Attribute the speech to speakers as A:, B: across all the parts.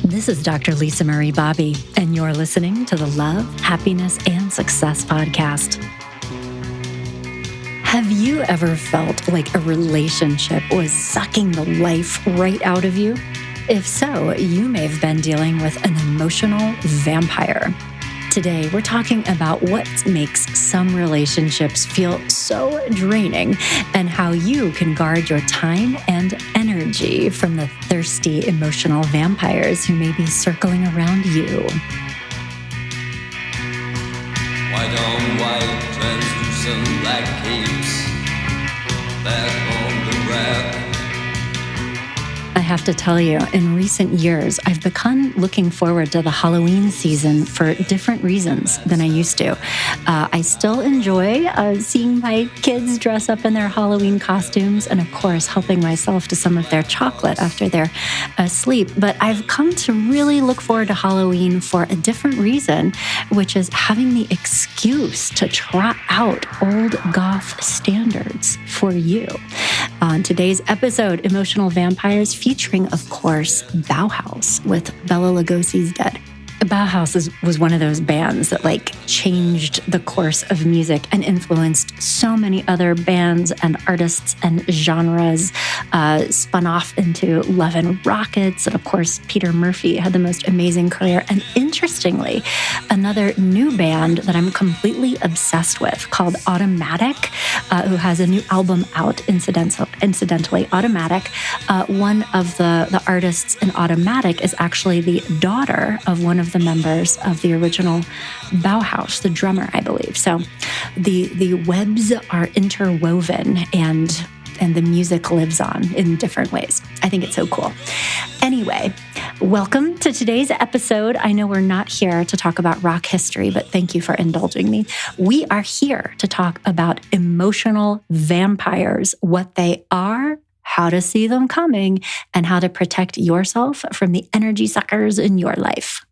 A: This is Dr. Lisa Marie Bobby, and you're listening to the Love, Happiness, and Success podcast. Have you ever felt like a relationship was sucking the life right out of you? If so, you may have been dealing with an emotional vampire. Today, we're talking about what makes some relationships feel so draining and how you can guard your time and energy from the thirsty emotional vampires who may be circling around you.
B: White on white, translucent black capes, back on the rack.
A: I have to tell you, in recent years, I've begun looking forward to the Halloween season for different reasons than I used to. I still enjoy seeing my kids dress up in their Halloween costumes and, of course, helping myself to some of their chocolate after they're asleep. But I've come to really look forward to Halloween for a different reason, which is having the excuse to trot out old goth standards for you. On today's episode, Emotional Vampires, featuring, of course, Bauhaus with Bela Lugosi's Dead. Bauhaus was one of those bands that changed the course of music and influenced so many other bands and artists and genres, spun off into Love and Rockets. And of course, Peter Murphy had the most amazing career. And interestingly, another new band that I'm completely obsessed with called Automatic, who has a new album out, incidentally, Automatic. One of the artists in Automatic is actually the daughter of one of the members of the original Bauhaus, the drummer, I believe. So the webs are interwoven and the music lives on in different ways. I think it's so cool. Anyway, welcome to today's episode. I know we're not here to talk about rock history, but thank you for indulging me. We are here to talk about emotional vampires, what they are, how to see them coming, and how to protect yourself from the energy suckers in your life.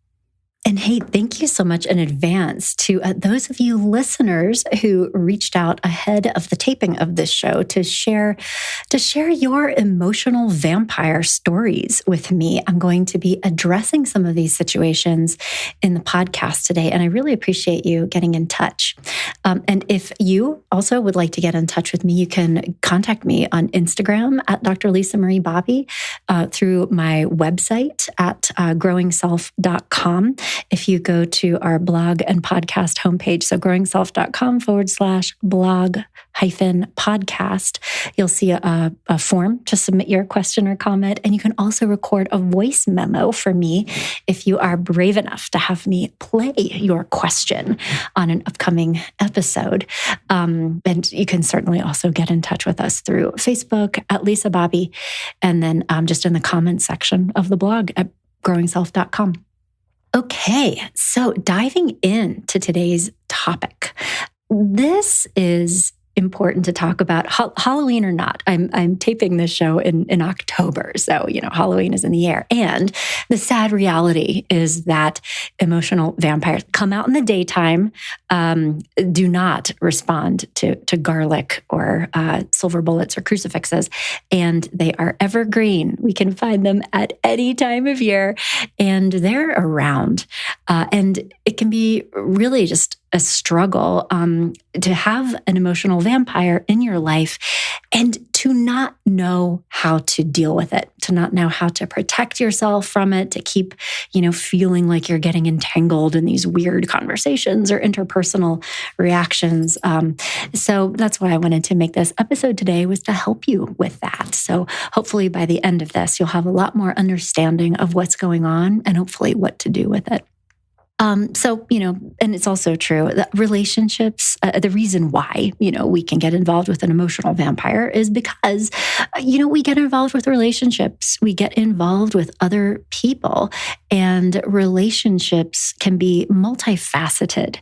A: And hey, thank you so much in advance to those of you listeners who reached out ahead of the taping of this show to share your emotional vampire stories with me. I'm going to be addressing some of these situations in the podcast today, and I really appreciate you getting in touch. And if you also would like to get in touch with me, you can contact me on Instagram at Dr. Lisa Marie Bobby, through my website at growingself.com. If you go to our blog and podcast homepage, so growingself.com/blog-podcast, you'll see a form to submit your question or comment. And you can also record a voice memo for me if you are brave enough to have me play your question on an upcoming episode. And you can certainly also get in touch with us through Facebook at Lisa Bobby, and then just in the comments section of the blog at growingself.com. Okay, so diving into today's topic. This is important to talk about, Halloween or not. I'm taping this show in October, so Halloween is in the air. And the sad reality is that emotional vampires come out in the daytime, do not respond to garlic or silver bullets or crucifixes, and they are evergreen. We can find them at any time of year, and they're around. And it can be really just a struggle to have an emotional vampire in your life and to not know how to deal with it, to not know how to protect yourself from it, to keep, feeling like you're getting entangled in these weird conversations or interpersonal reactions. So that's why I wanted to make this episode today, was to help you with that. So hopefully by the end of this, you'll have a lot more understanding of what's going on and hopefully what to do with it. And it's also true that relationships, the reason why, we can get involved with an emotional vampire is because, we get involved with relationships. We get involved with other people, and relationships can be multifaceted.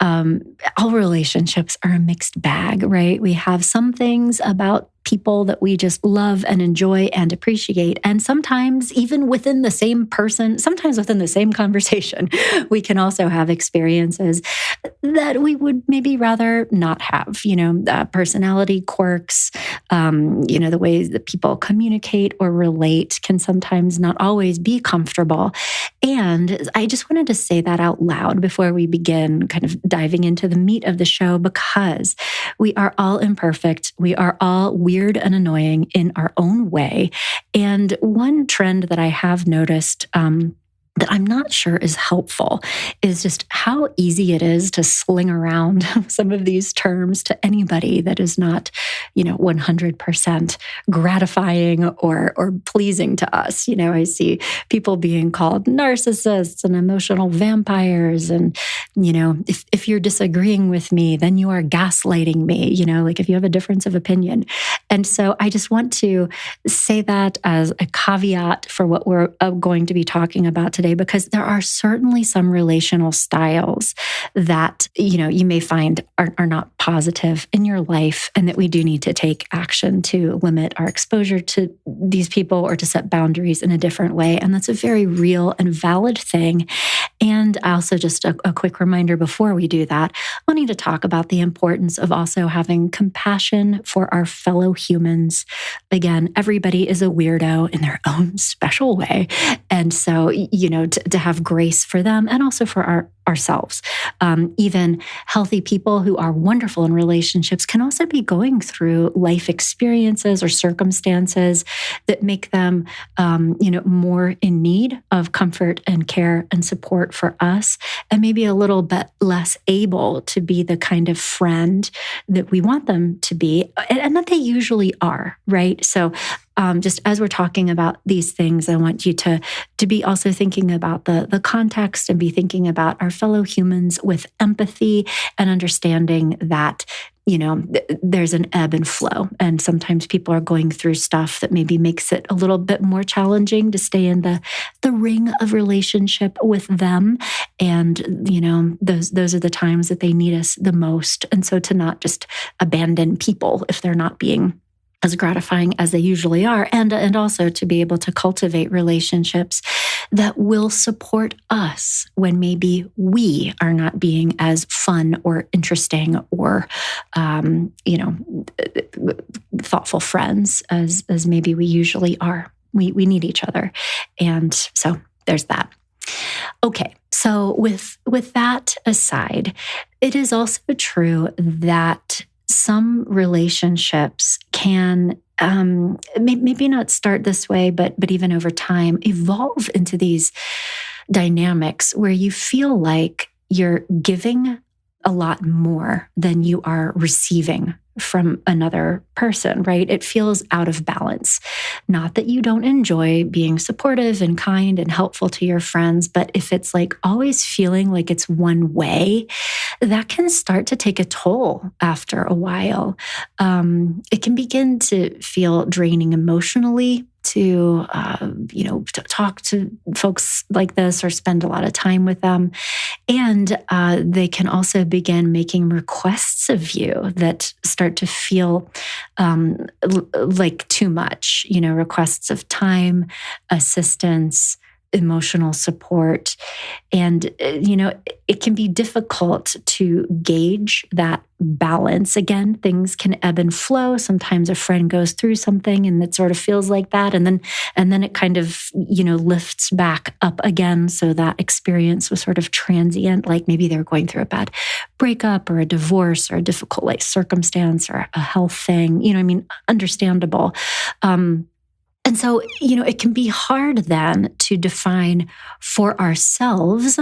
A: All relationships are a mixed bag, right? We have some things about people that we just love and enjoy and appreciate. And sometimes even within the same person, sometimes within the same conversation, we can also have experiences that we would maybe rather not have, personality quirks, the ways that people communicate or relate can sometimes not always be comfortable. And I just wanted to say that out loud before we begin kind of diving into the meat of the show, because we are all imperfect. We are all weird and annoying in our own way. And one trend that I have noticed, that I'm not sure is helpful is just how easy it is to sling around some of these terms to anybody that is not, 100% gratifying or pleasing to us. I see people being called narcissists and emotional vampires. And, if you're disagreeing with me, then you are gaslighting me, like if you have a difference of opinion. And so I just want to say that as a caveat for what we're going to be talking about today, because there are certainly some relational styles that, you may find are not positive in your life, and that we do need to take action to limit our exposure to these people or to set boundaries in a different way. And that's a very real and valid thing. And also just a quick reminder before we do that, wanting to talk about the importance of also having compassion for our fellow humans. Again, everybody is a weirdo in their own special way. And so, to have grace for them and also for ourselves. Even healthy people who are wonderful in relationships can also be going through life experiences or circumstances that make them, more in need of comfort and care and support for us, and maybe a little bit less able to be the kind of friend that we want them to be, and that they usually are, right? So just as we're talking about these things, I want you to be also thinking about the context and be thinking about our fellow humans with empathy and understanding that, there's an ebb and flow. And sometimes people are going through stuff that maybe makes it a little bit more challenging to stay in the ring of relationship with them. And, those are the times that they need us the most. And so to not just abandon people if they're not being as gratifying as they usually are, and also to be able to cultivate relationships that will support us when maybe we are not being as fun or interesting or, thoughtful friends as maybe we usually are. We need each other. And so there's that. Okay, so with that aside, it is also true that some relationships can maybe not start this way, but even over time evolve into these dynamics where you feel like you're giving a lot more than you are receiving from another person, right? It feels out of balance. Not that you don't enjoy being supportive and kind and helpful to your friends, but if it's like always feeling like it's one way, that can start to take a toll after a while. It can begin to feel draining emotionally to talk to folks like this or spend a lot of time with them. And they can also begin making requests of you that start to feel like too much, requests of time, assistance, emotional support. And, it can be difficult to gauge that balance. Again, things can ebb and flow. Sometimes a friend goes through something and it sort of feels like that. And then it kind of, lifts back up again. So that experience was sort of transient, like maybe they were going through a bad breakup or a divorce or a difficult life circumstance or a health thing, understandable. And so, it can be hard then to define for ourselves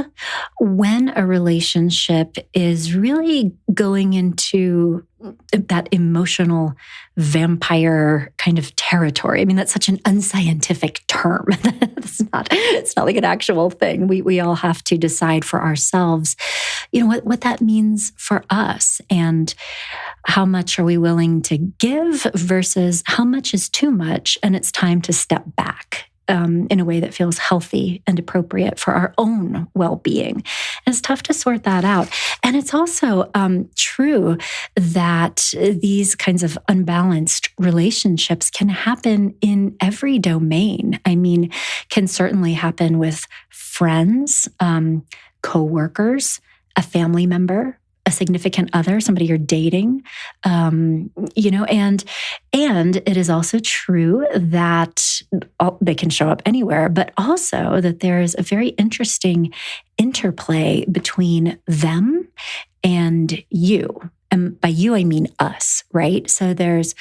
A: when a relationship is really going into that emotional vampire kind of territory. I mean, that's such an unscientific term. It's not like an actual thing. We all have to decide for ourselves, what that means for us, and how much are we willing to give versus how much is too much, and it's time to step back in a way that feels healthy and appropriate for our own well-being. And it's tough to sort that out. And it's also true that these kinds of unbalanced relationships can happen in every domain. I mean, can certainly happen with friends, coworkers, a family member, a significant other, somebody you're dating, and it is also true that they can show up anywhere, but also that there is a very interesting interplay between them and you. And by you, I mean us, right? So there's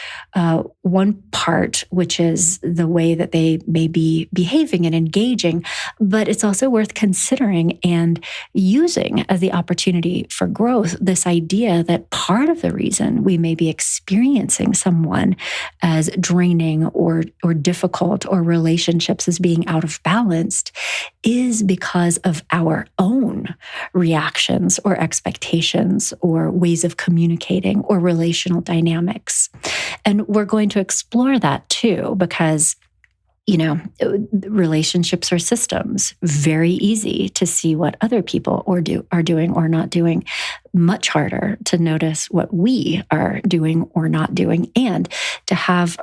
A: one part, which is the way that they may be behaving and engaging, but it's also worth considering and using as the opportunity for growth, this idea that part of the reason we may be experiencing someone as draining or difficult, or relationships as being out of balance, is because of our own reactions or expectations or ways of communicating or relational dynamics. And we're going to explore that too, because relationships are systems. Very easy to see what other people are doing or not doing. Much harder to notice what we are doing or not doing, and to have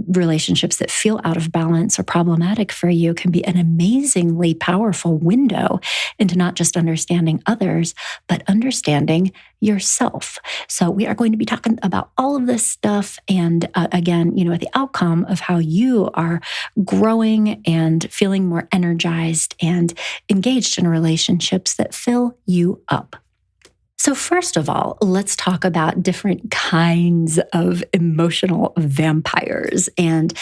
A: relationships that feel out of balance or problematic for you can be an amazingly powerful window into not just understanding others, but understanding yourself. So we are going to be talking about all of this stuff, and again, at the outcome of how you are growing and feeling more energized and engaged in relationships that fill you up. So first of all, let's talk about different kinds of emotional vampires and,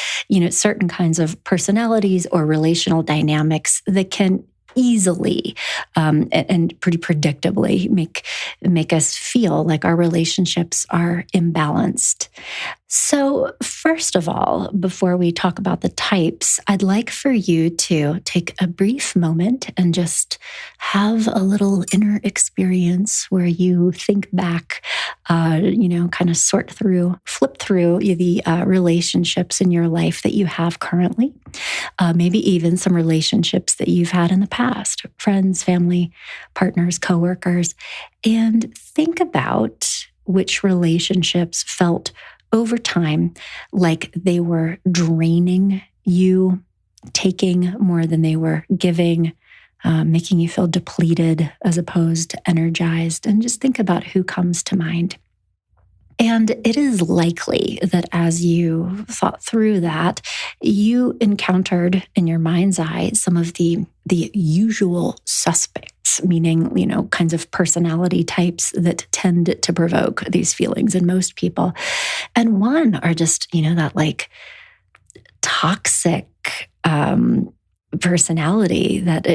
A: certain kinds of personalities or relational dynamics that can easily and pretty predictably make us feel like our relationships are imbalanced. So first of all, before we talk about the types, I'd like for you to take a brief moment and just have a little inner experience where you think back, kind of flip through the relationships in your life that you have currently, maybe even some relationships that you've had in the past, friends, family, partners, coworkers, and think about which relationships felt over time like they were draining you, taking more than they were giving, making you feel depleted as opposed to energized. And just think about who comes to mind. And it is likely that as you thought through that, you encountered in your mind's eye some of the usual suspects, meaning, kinds of personality types that tend to provoke these feelings in most people. And one are just, that toxic personality that,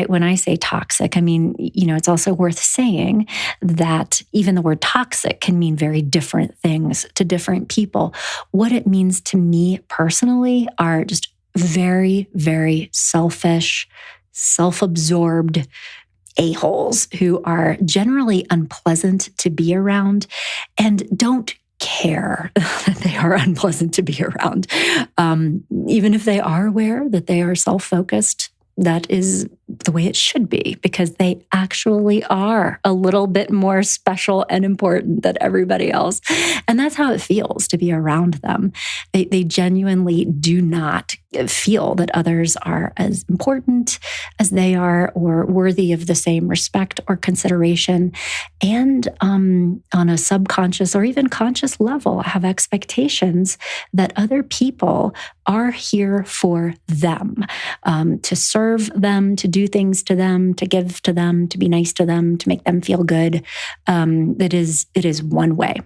A: when I say toxic, I mean, it's also worth saying that even the word toxic can mean very different things to different people. What it means to me personally are just very, very selfish, self-absorbed a-holes who are generally unpleasant to be around and don't care that they are unpleasant to be around. Even if they are aware that they are self-focused, that is the way it should be, because they actually are a little bit more special and important than everybody else. And that's how it feels to be around them. They genuinely do not feel that others are as important as they are or worthy of the same respect or consideration. And on a subconscious or even conscious level, have expectations that other people are here for them, to serve them, to do things to them, to give to them, to be nice to them, to make them feel good. It is one way.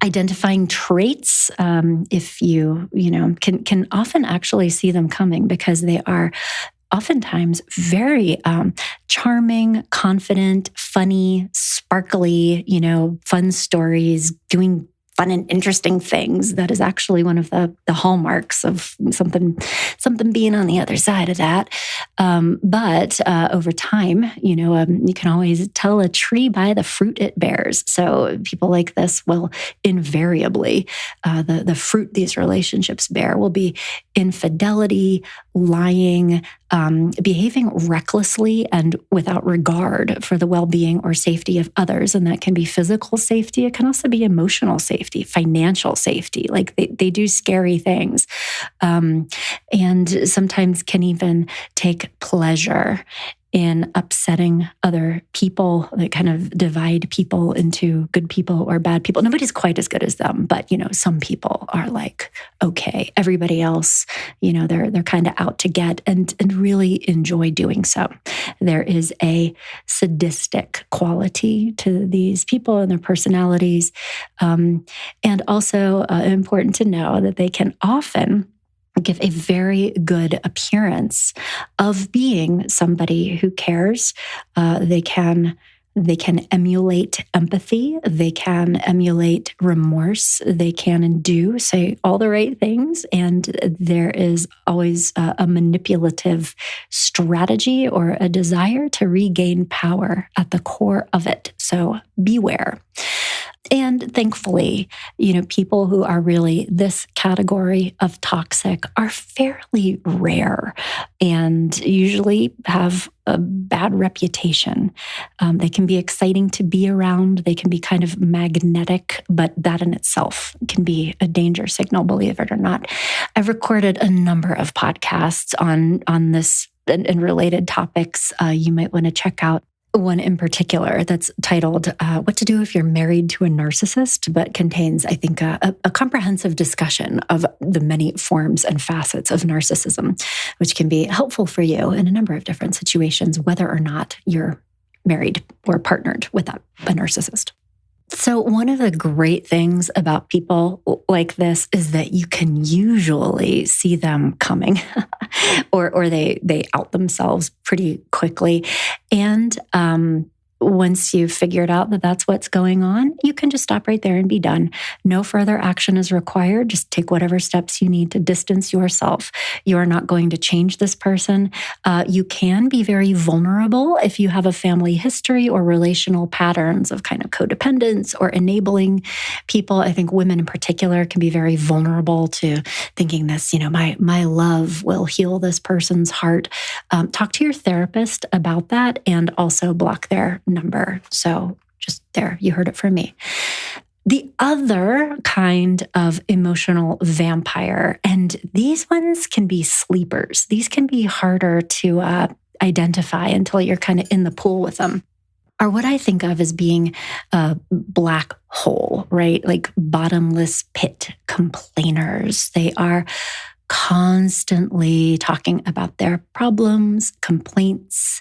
A: Identifying traits, if you can often actually see them coming, because they are oftentimes very charming, confident, funny, sparkly, fun stories, doing fun and interesting things. That is actually one of the hallmarks of something being on the other side of that. But over time, you can always tell a tree by the fruit it bears. So people like this will invariably, the fruit these relationships bear will be infidelity, lying, behaving recklessly and without regard for the well-being or safety of others. And that can be physical safety. It can also be emotional safety, financial safety. Like they do scary things. And sometimes can even take pleasure in upsetting other people, that kind of divide people into good people or bad people. Nobody's quite as good as them, but some people are like, okay, everybody else, they're kind of out to get, and really enjoy doing so. There is a sadistic quality to these people and their personalities, and also important to know that they can often give a very good appearance of being somebody who cares. They can emulate empathy. They can emulate remorse. They can and do say all the right things. And there is always a manipulative strategy or a desire to regain power at the core of it. So beware. And thankfully, people who are really this category of toxic are fairly rare and usually have a bad reputation. They can be exciting to be around. They can be kind of magnetic, but that in itself can be a danger signal, believe it or not. I've recorded a number of podcasts on this and related topics. You might want to check out one in particular that's titled What to Do If You're Married to a Narcissist, but contains, I think, a comprehensive discussion of the many forms and facets of narcissism, which can be helpful for you in a number of different situations, whether or not you're married or partnered with a narcissist. So one of the great things about people like this is that you can usually see them coming or they out themselves pretty quickly. And once you've figured out that that's what's going on, you can just stop right there and be done. No further action is required. Just take whatever steps you need to distance yourself. You are not going to change this person. You can be very vulnerable if you have a family history or relational patterns of kind of codependence or enabling people. I think women in particular can be very vulnerable to thinking this, my love will heal this person's heart. Talk to your therapist about that and also block their number. So just there, you heard it from me. The other kind of emotional vampire, and these ones can be sleepers. These can be harder to identify until you're kind of in the pool with them, are what I think of as being a black hole, right? Like bottomless pit complainers. They are constantly talking about their problems, complaints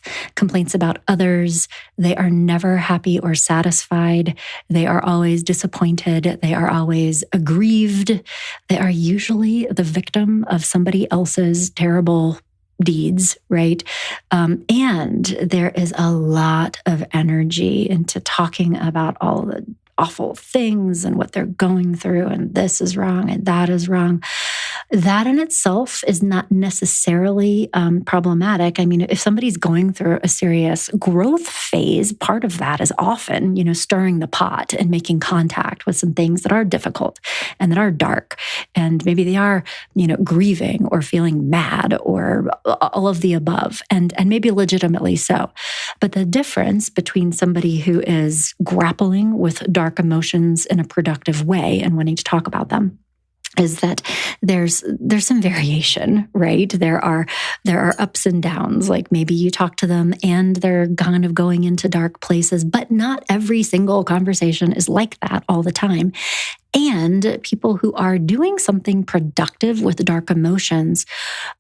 A: about others. They are never happy or satisfied. They are always disappointed. They are always aggrieved. They are usually the victim of somebody else's terrible deeds, right? And there is a lot of energy into talking about all the awful things and what they're going through, and this is wrong and that is wrong. That in itself is not necessarily problematic. I mean, if somebody's going through a serious growth phase, part of that is often, stirring the pot and making contact with some things that are difficult and that are dark. And maybe they are, grieving or feeling mad or all of the above, and maybe legitimately so. But the difference between somebody who is grappling with dark emotions in a productive way and wanting to talk about them is that there's some variation, right? There are ups and downs. Like maybe you talk to them and they're kind of going into dark places, but not every single conversation is like that all the time. And people who are doing something productive with dark emotions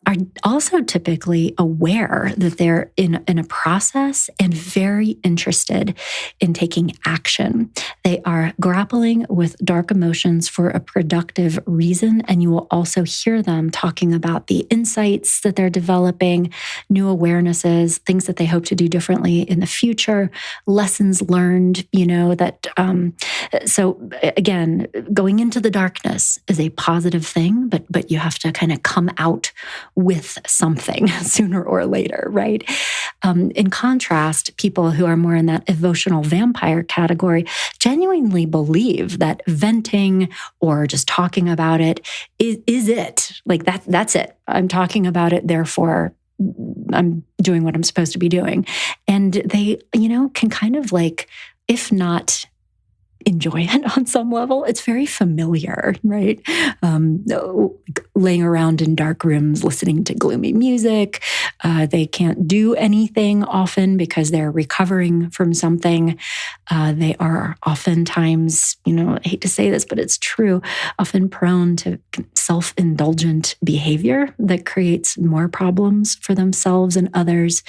A: are also typically aware that they're in a process and very interested in taking action. They are grappling with dark emotions for a productive reason. And you will also hear them talking about the insights that they're developing, new awarenesses, things that they hope to do differently in the future, lessons learned, so again, going into the darkness is a positive thing, but you have to kind of come out with something sooner or later, right? In contrast, people who are more in that emotional vampire category genuinely believe that venting or just talking about it is it. Like that's it. I'm talking about it, therefore I'm doing what I'm supposed to be doing. And they, can kind of like, if not enjoy it on some level. It's very familiar, right? Laying around in dark rooms, listening to gloomy music. They can't do anything often because they're recovering from something. They are oftentimes, I hate to say this, but it's true, often prone to self-indulgent behavior that creates more problems for themselves and others,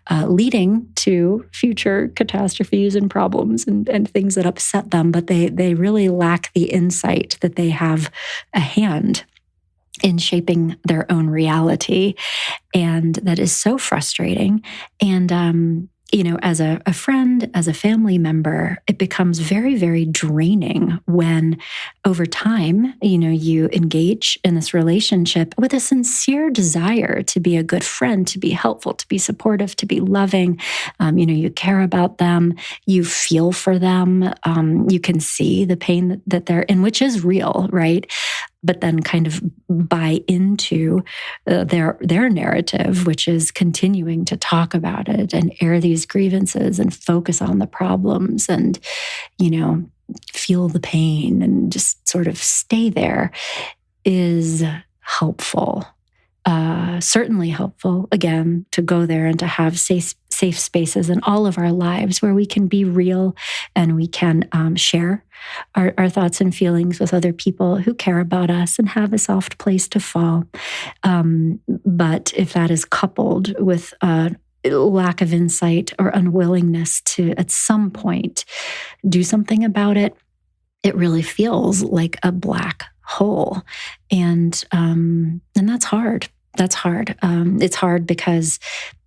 A: leading to future catastrophes and problems and things that upset them. But they really lack the insight that they have a hand in shaping their own reality. And that is so frustrating. And, as a friend, as a family member, it becomes very, very draining when over time, you engage in this relationship with a sincere desire to be a good friend, to be helpful, to be supportive, to be loving. You care about them, you feel for them, you can see the pain that they're in, which is real, right? But then kind of buy into their narrative, which is continuing to talk about it and air these grievances and focus on the problems and, feel the pain and just sort of stay there, is helpful. Certainly helpful, again, to go there and to have safe spaces in all of our lives where we can be real and we can share our thoughts and feelings with other people who care about us and have a soft place to fall. But if that is coupled with a lack of insight or unwillingness to, at some point, do something about it, it really feels like a black hole. And that's hard. That's hard. It's hard because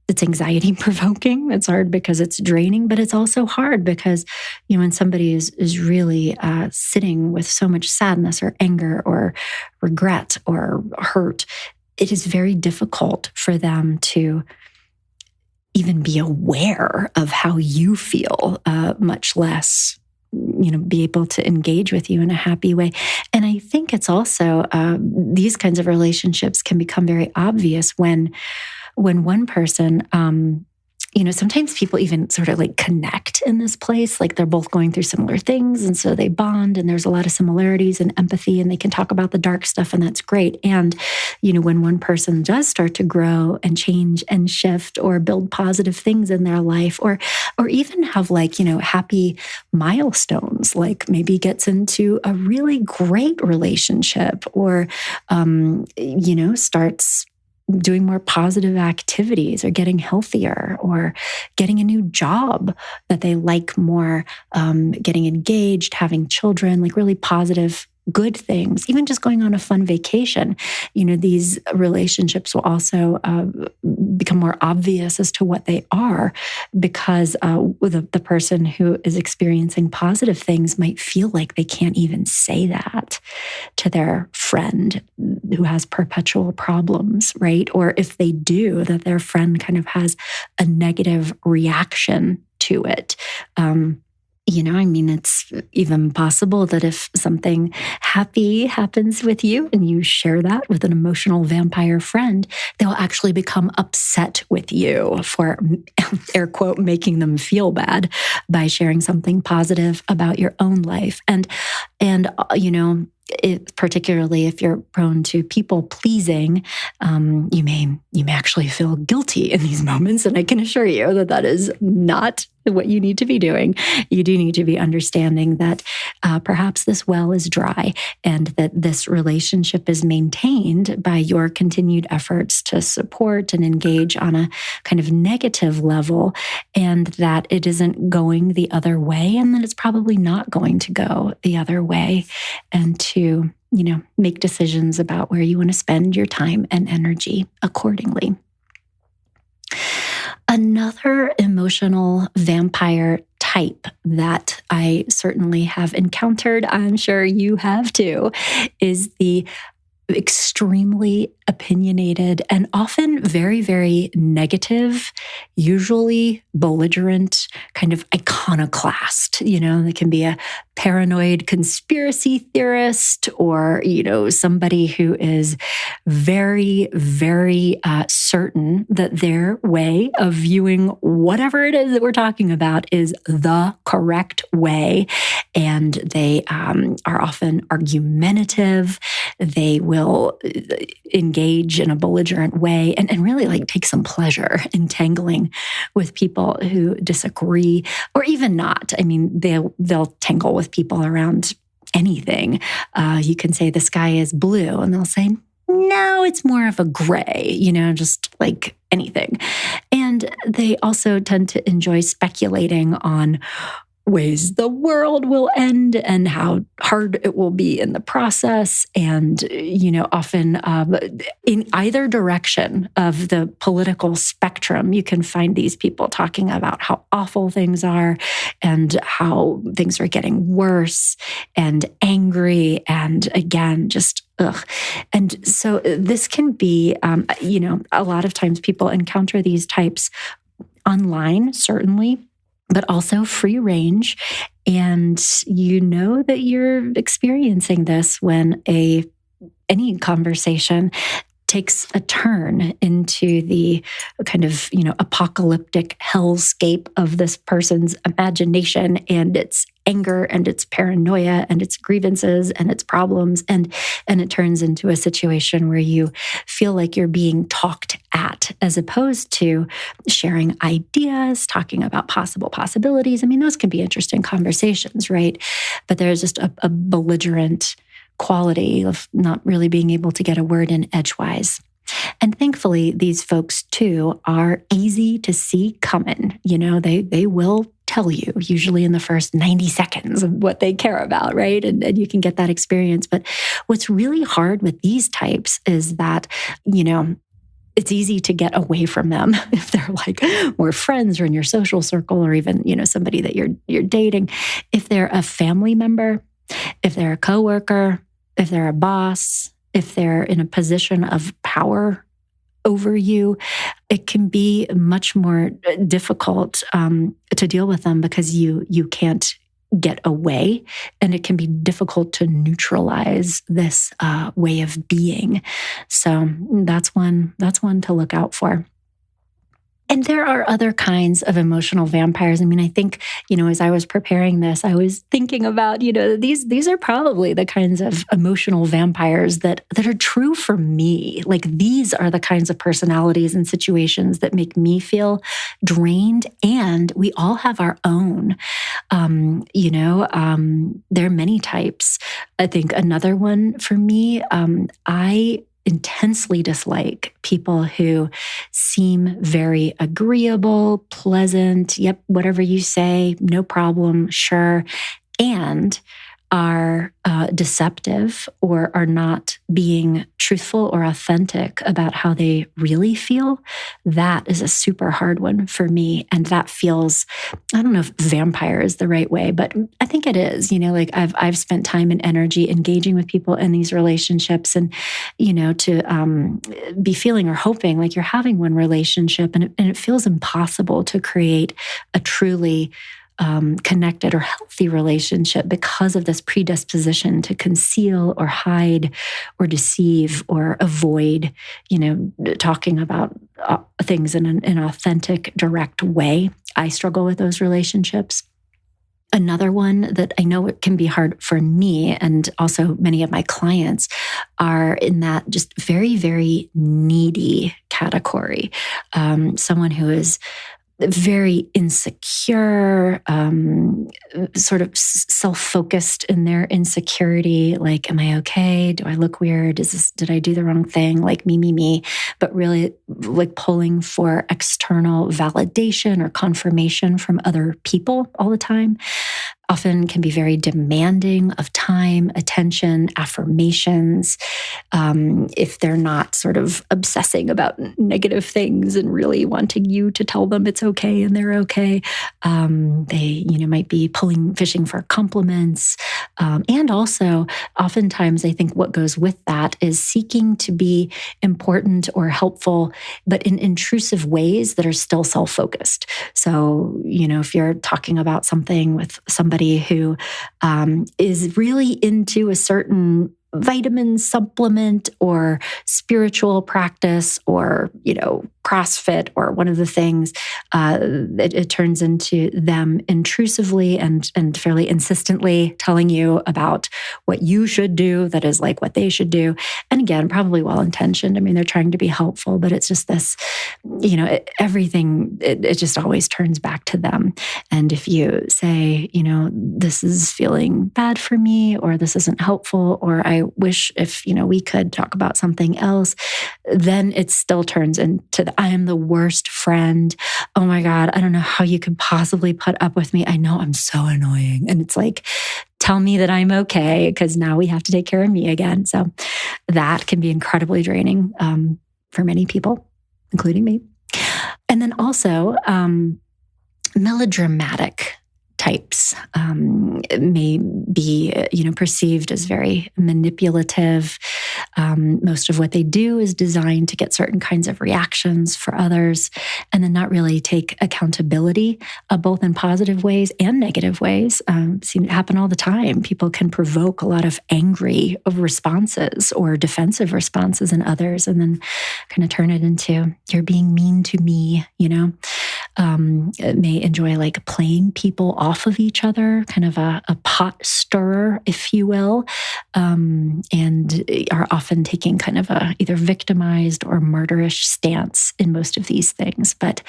A: it's anxiety provoking. It's hard because it's draining, but it's also hard because, when somebody is really sitting with so much sadness or anger or regret or hurt, it is very difficult for them to even be aware of how you feel, much less be able to engage with you in a happy way. And I think it's also, these kinds of relationships can become very obvious when one person, sometimes people even sort of like connect in this place, like they're both going through similar things. And so they bond and there's a lot of similarities and empathy and they can talk about the dark stuff and that's great. And, when one person does start to grow and change and shift or build positive things in their life or even have happy milestones, like maybe gets into a really great relationship or, starts doing more positive activities or getting healthier or getting a new job that they like more, getting engaged, having children, like really positive, good things, even just going on a fun vacation. These relationships will also become more obvious as to what they are because the person who is experiencing positive things might feel like they can't even say that to their friend who has perpetual problems, right? Or if they do, that their friend kind of has a negative reaction to it. It's even possible that if something happy happens with you and you share that with an emotional vampire friend, they'll actually become upset with you for, air quote, making them feel bad by sharing something positive about your own life. And particularly if you're prone to people pleasing, you may actually feel guilty in these moments. And I can assure you that is not what you need to be doing. You do need to be understanding that perhaps this well is dry and that this relationship is maintained by your continued efforts to support and engage on a kind of negative level, and that it isn't going the other way, and that it's probably not going to go the other way, and to make decisions about where you want to spend your time and energy accordingly. Another emotional vampire type that I certainly have encountered, I'm sure you have too, is the extremely opinionated and often very, very negative, usually belligerent, kind of iconoclast. They can be a paranoid conspiracy theorist, or, somebody who is very, very certain that their way of viewing whatever it is that we're talking about is the correct way. And they are often argumentative. They will engage in a belligerent way and really take some pleasure in tangling with people who disagree, or even not. I mean, they'll tangle with people around anything. You can say the sky is blue, and they'll say, no, it's more of a gray, just like anything. And they also tend to enjoy speculating on ways the world will end and how hard it will be in the process. And, often in either direction of the political spectrum, you can find these people talking about how awful things are and how things are getting worse and angry. And again, just ugh. And so this can be, a lot of times people encounter these types online, certainly, but also free range. And you know that you're experiencing this when any conversation takes a turn into the kind of, apocalyptic hellscape of this person's imagination and its anger and its paranoia and its grievances and its problems. And it turns into a situation where you feel like you're being talked at, as opposed to sharing ideas, talking about possible possibilities. I mean, those can be interesting conversations, right? But there's just a belligerent quality of not really being able to get a word in edgewise. And thankfully, these folks too are easy to see coming. They will tell you, usually in the first 90 seconds, of what they care about, right? And you can get that experience. But what's really hard with these types is that, it's easy to get away from them if they're more friends or in your social circle, or even, somebody that you're dating. If they're a family member, if they're a coworker, if they're a boss, if they're in a position of power over you, it can be much more difficult to deal with them because you can't get away, and it can be difficult to neutralize this way of being. So that's one to look out for. And there are other kinds of emotional vampires. I mean, I think, as I was preparing this, I was thinking about, these are probably the kinds of emotional vampires that are true for me. These are the kinds of personalities and situations that make me feel drained. And we all have our own. There are many types. I think another one for me, I intensely dislike people who seem very agreeable, pleasant, yep, whatever you say, no problem, sure, and are deceptive or are not being truthful or authentic about how they really feel. That is a super hard one for me. And that feels, I don't know if vampire is the right way, but I think it is. I've spent time and energy engaging with people in these relationships, and, to be feeling or hoping like you're having one relationship, and it feels impossible to create a truly connected or healthy relationship because of this predisposition to conceal or hide or deceive or avoid, talking about things in an authentic, direct way. I struggle with those relationships. Another one that I know it can be hard for me, and also many of my clients, are in that just very, very needy category. Someone who is very insecure, sort of self-focused in their insecurity. Like, am I okay? Do I look weird? Did I do the wrong thing? Me, but really pulling for external validation or confirmation from other people all the time. Often can be very demanding of time, attention, affirmations. If they're not sort of obsessing about negative things and really wanting you to tell them it's okay and they're okay, they might be fishing for compliments. And also, oftentimes, I think what goes with that is seeking to be important or helpful, but in intrusive ways that are still self-focused. So, if you're talking about something with somebody somebody who is really into a certain vitamin supplement or spiritual practice or, CrossFit or one of the things, it turns into them intrusively and fairly insistently telling you about what you should do that is like what they should do. And again, probably well-intentioned. I mean, they're trying to be helpful, but it's just this, everything, it just always turns back to them. And if you say, this is feeling bad for me, or this isn't helpful, or I wish if, we could talk about something else, then it still turns into I am the worst friend. Oh my God, I don't know how you could possibly put up with me. I know I'm so annoying. And it's like, tell me that I'm okay, because now we have to take care of me again. So that can be incredibly draining for many people, including me. And then also melodramatic types may be, perceived as very manipulative. Most of what they do is designed to get certain kinds of reactions for others, and then not really take accountability, both in positive ways and negative ways. Seen it happen all the time. People can provoke a lot of angry responses or defensive responses in others, and then kind of turn it into, you're being mean to me, It may enjoy like playing people off of each other, kind of a pot stirrer, if you will, and are often taking kind of a either victimized or martyrish stance in most of these things. But,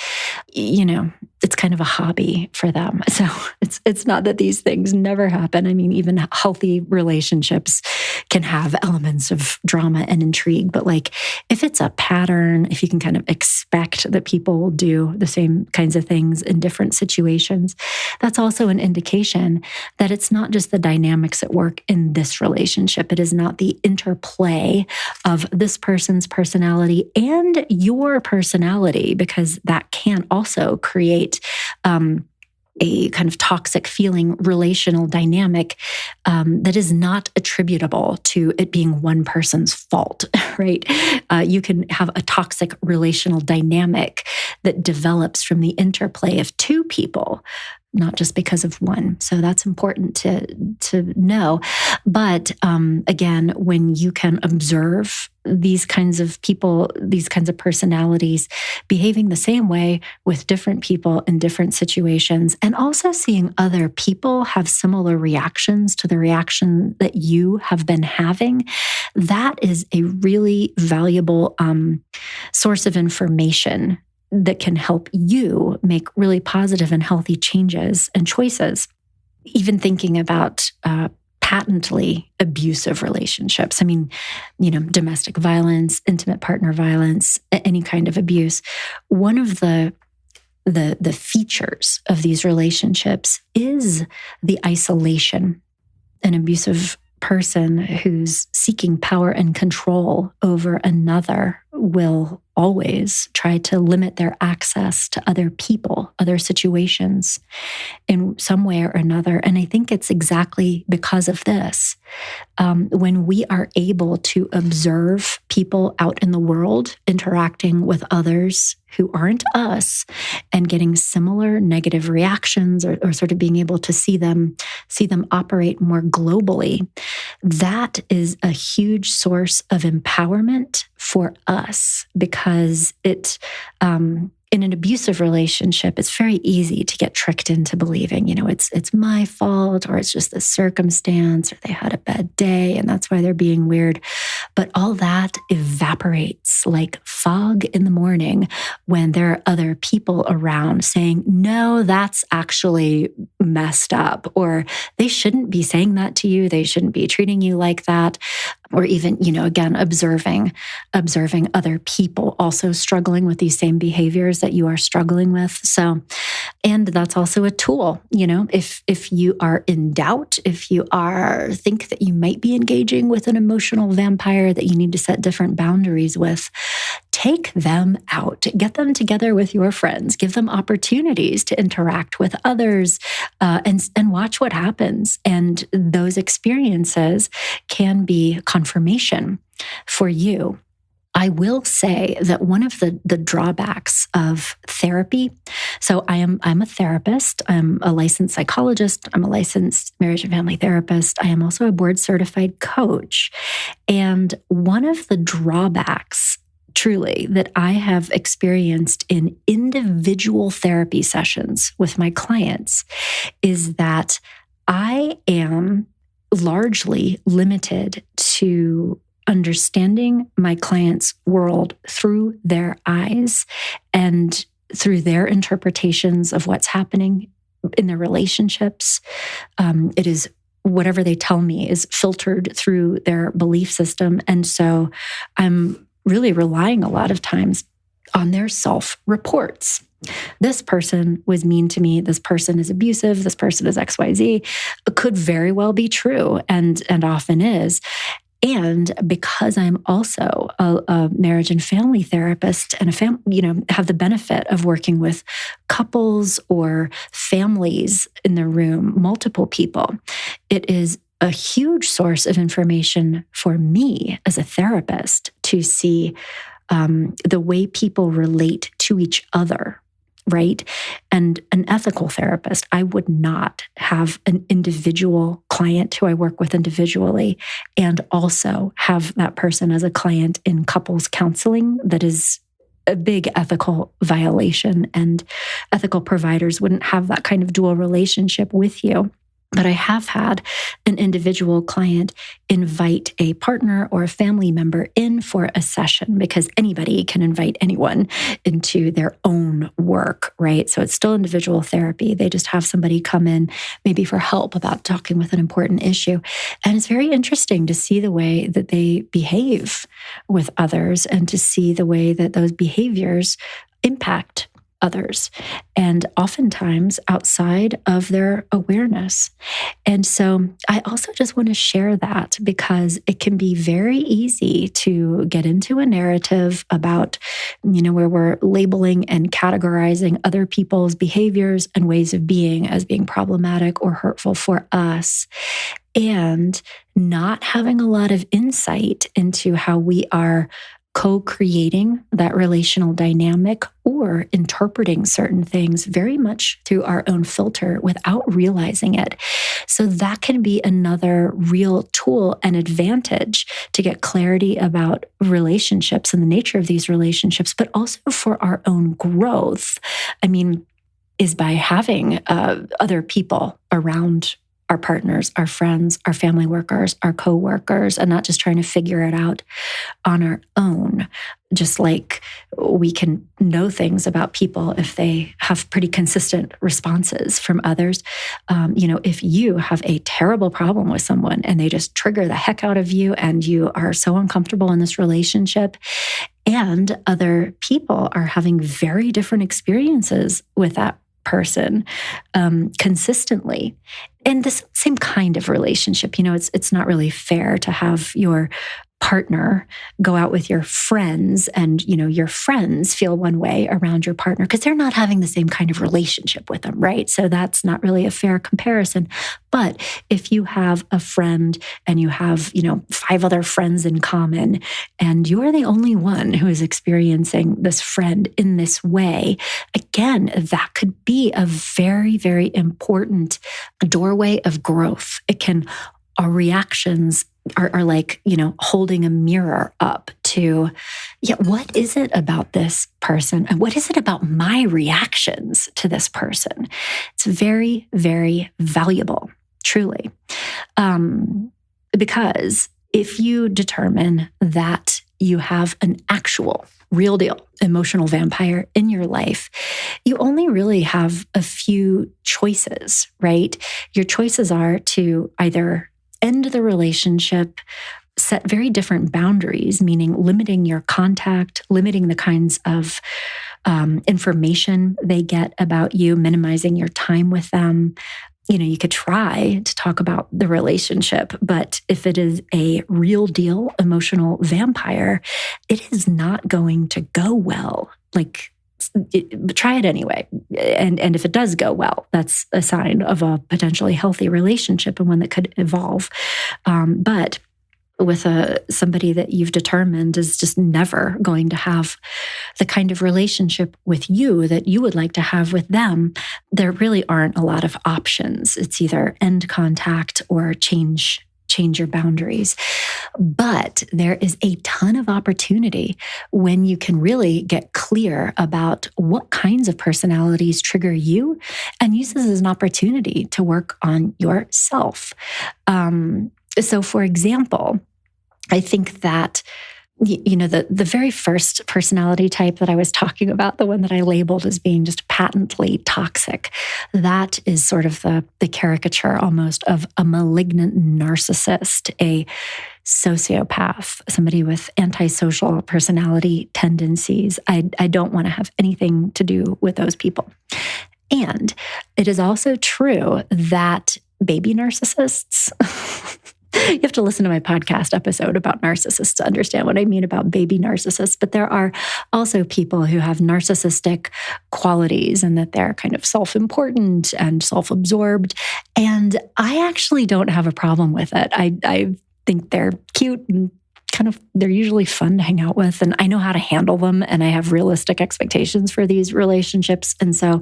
A: it's kind of a hobby for them. So it's not that these things never happen. I mean, even healthy relationships can have elements of drama and intrigue. But like, if it's a pattern, if you can kind of expect that people will do the same kinds of things in different situations, that's also an indication that it's not just the dynamics at work in this relationship. It is not the interplay of this person's personality and your personality, because that can also create a kind of toxic feeling relational dynamic that is not attributable to it being one person's fault, right? You can have a toxic relational dynamic that develops from the interplay of two people, not just because of one. So that's important to know. But again, when you can observe these kinds of people, these kinds of personalities behaving the same way with different people in different situations, and also seeing other people have similar reactions to the reaction that you have been having, that is a really valuable source of information that can help you make really positive and healthy changes and choices. Even thinking about patently abusive relationships. I mean, domestic violence, intimate partner violence, any kind of abuse. One of the features of these relationships is the isolation. An abusive person who's seeking power and control over another will always try to limit their access to other people, other situations in some way or another. And I think it's exactly because of this. When we are able to observe people out in the world interacting with others who aren't us and getting similar negative reactions, or sort of being able to see them operate more globally, that is a huge source of empowerment for us, because it in an abusive relationship, it's very easy to get tricked into believing, it's my fault, or it's just the circumstance, or they had a bad day and that's why they're being weird. But all that evaporates like fog in the morning when there are other people around saying, no, that's actually messed up, or they shouldn't be saying that to you. They shouldn't be treating you like that. Or even, again, observing other people also struggling with these same behaviors that you are struggling with. So, and that's also a tool, if you are in doubt, if you think that you might be engaging with an emotional vampire that you need to set different boundaries with, take them out, get them together with your friends, give them opportunities to interact with others, and watch what happens. And those experiences can be confirmation for you. I will say that one of the drawbacks of therapy, So I'm a therapist. I'm a licensed psychologist. I'm a licensed marriage and family therapist. I am also a board certified coach. And one of the drawbacks truly that I have experienced in individual therapy sessions with my clients is that I am largely limited to understanding my client's world through their eyes and through their interpretations of what's happening in their relationships. It is whatever they tell me is filtered through their belief system. And so I'm really relying a lot of times on their self-reports. This person was mean to me. This person is abusive. This person is XYZ. It could very well be true and often is. And because I'm also a marriage and family therapist and have the benefit of working with couples or families in the room, multiple people, it is a huge source of information for me as a therapist to see the way people relate to each other. Right? And an ethical therapist, I would not have an individual client who I work with individually and also have that person as a client in couples counseling. That is a big ethical violation, and ethical providers wouldn't have that kind of dual relationship with you. But I have had an individual client invite a partner or a family member in for a session, because anybody can invite anyone into their own work, right? So it's still individual therapy. They just have somebody come in maybe for help about talking with an important issue. And it's very interesting to see the way that they behave with others and to see the way that those behaviors impact others, and oftentimes outside of their awareness. And so I also just want to share that because it can be very easy to get into a narrative about, where we're labeling and categorizing other people's behaviors and ways of being as being problematic or hurtful for us, and not having a lot of insight into how we are co-creating that relational dynamic or interpreting certain things very much through our own filter without realizing it. So that can be another real tool and advantage to get clarity about relationships and the nature of these relationships, but also for our own growth. Is by having other people around our partners, our friends, our family workers, our co-workers, and not just trying to figure it out on our own. Just like we can know things about people if they have pretty consistent responses from others. If you have a terrible problem with someone and they just trigger the heck out of you and you are so uncomfortable in this relationship, and other people are having very different experiences with that person consistently. And this same kind of relationship, it's not really fair to have your partner go out with your friends and, your friends feel one way around your partner because they're not having the same kind of relationship with them, right? So that's not really a fair comparison. But if you have a friend and you have, 5 other friends in common, and you're the only one who is experiencing this friend in this way, again, that could be a very, very important doorway of growth. Our reactions are like, holding a mirror up to, what is it about this person? And what is it about my reactions to this person? It's very, very valuable, truly. Because if you determine that you have an actual, real deal emotional vampire in your life, you only really have a few choices, right? Your choices are to either end the relationship, set very different boundaries, meaning limiting your contact, limiting the kinds of information they get about you, minimizing your time with them. You could try to talk about the relationship, but if it is a real deal emotional vampire, it is not going to go well. Try it anyway. And if it does go well, that's a sign of a potentially healthy relationship and one that could evolve. But with somebody that you've determined is just never going to have the kind of relationship with you that you would like to have with them, there really aren't a lot of options. It's either end contact or change your boundaries. But there is a ton of opportunity when you can really get clear about what kinds of personalities trigger you and use this as an opportunity to work on yourself. So for example, I think that the very first personality type that I was talking about, the one that I labeled as being just patently toxic, that is sort of the caricature almost of a malignant narcissist, a sociopath, somebody with antisocial personality tendencies. I don't want to have anything to do with those people. And it is also true that baby narcissists, you have to listen to my podcast episode about narcissists to understand what I mean about baby narcissists. But there are also people who have narcissistic qualities and that they're kind of self-important and self-absorbed. And I actually don't have a problem with it. I think they're cute and they're usually fun to hang out with. And I know how to handle them. And I have realistic expectations for these relationships. And so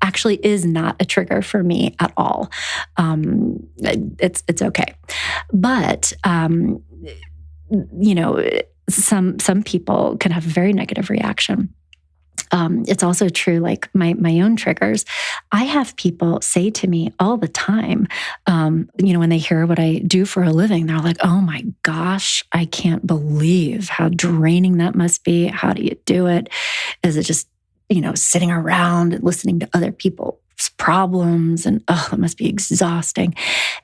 A: actually is not a trigger for me at all. It's okay. But, some people can have a very negative reaction. It's also true, like my own triggers. I have people say to me all the time, when they hear what I do for a living, they're like, oh my gosh, I can't believe how draining that must be. How do you do it? Is it just sitting around and listening to other people's problems, and it must be exhausting.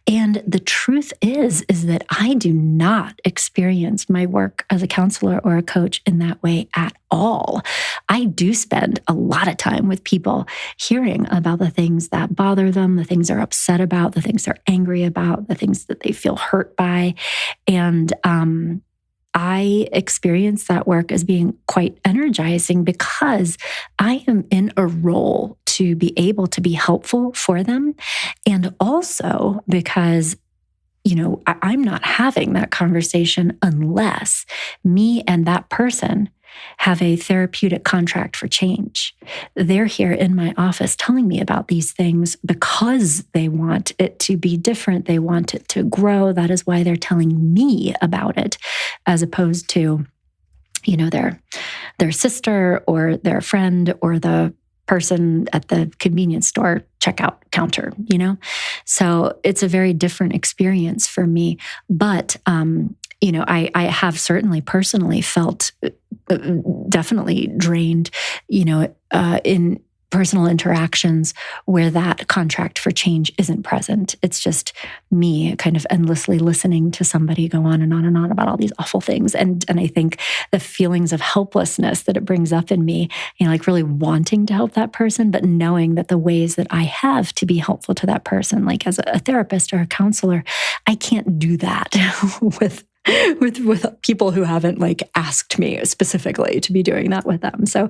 A: And the truth is that I do not experience my work as a counselor or a coach in that way at all. I do spend a lot of time with people hearing about the things that bother them, the things they're upset about, the things they're angry about, the things that they feel hurt by. And I experience that work as being quite energizing because I am in a role to be able to be helpful for them. And also because, I'm not having that conversation unless me and that person have a therapeutic contract for change. They're here in my office telling me about these things because they want it to be different. They want it to grow. That is why they're telling me about it, as opposed to, their sister or their friend or the person at the convenience store checkout counter, So it's a very different experience for me. But, I have certainly personally felt definitely drained, in personal interactions where that contract for change isn't present. It's just me kind of endlessly listening to somebody go on and on and on about all these awful things. And I think the feelings of helplessness that it brings up in me, like really wanting to help that person, but knowing that the ways that I have to be helpful to that person, like as a therapist or a counselor, I can't do that with people who haven't asked me specifically to be doing that with them. So